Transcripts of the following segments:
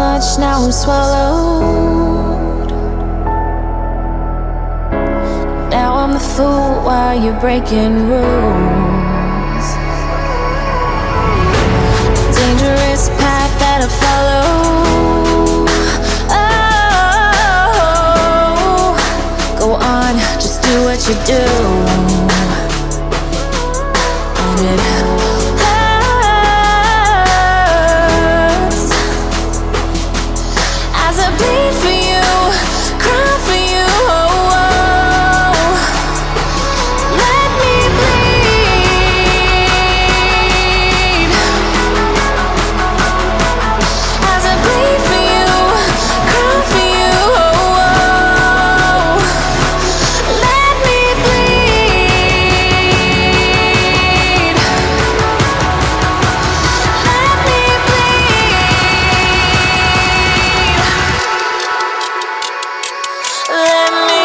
much, now I'm swallowed. Now I'm the fool while you're breaking rules. Dangerous path that I follow. Oh, go on, just do what you do. And it hurts as I bleed for you, cry for you. Oh, oh. Let me bleed as I bleed for you, cry for you. Oh, oh. Let me bleed. Let me bleed. Let me.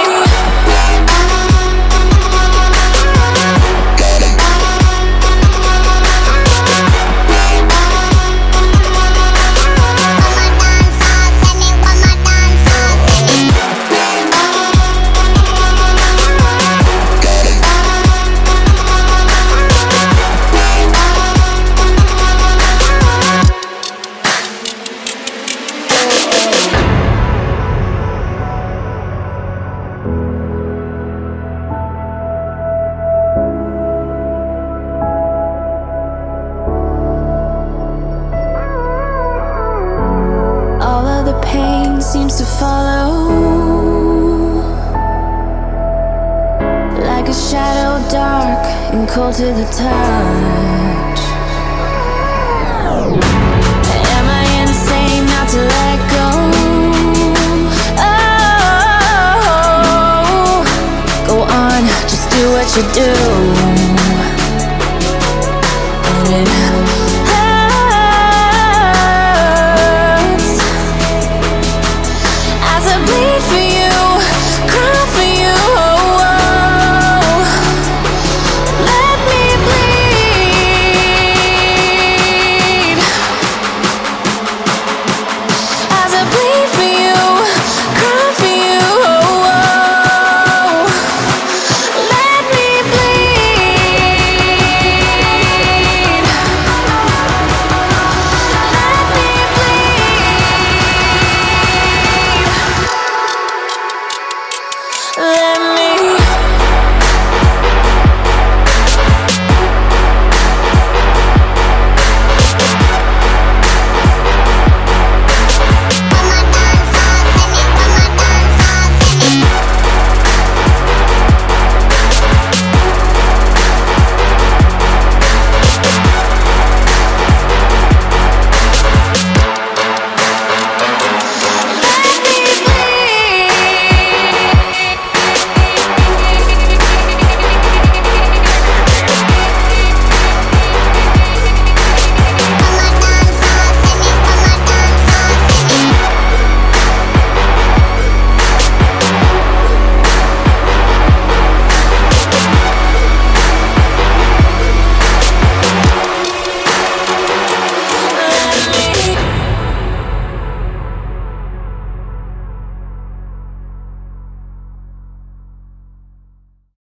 All of the pain seems to follow, like a shadow dark and cold to the touch. Am I insane not to let go? Oh, go on, just do what you do.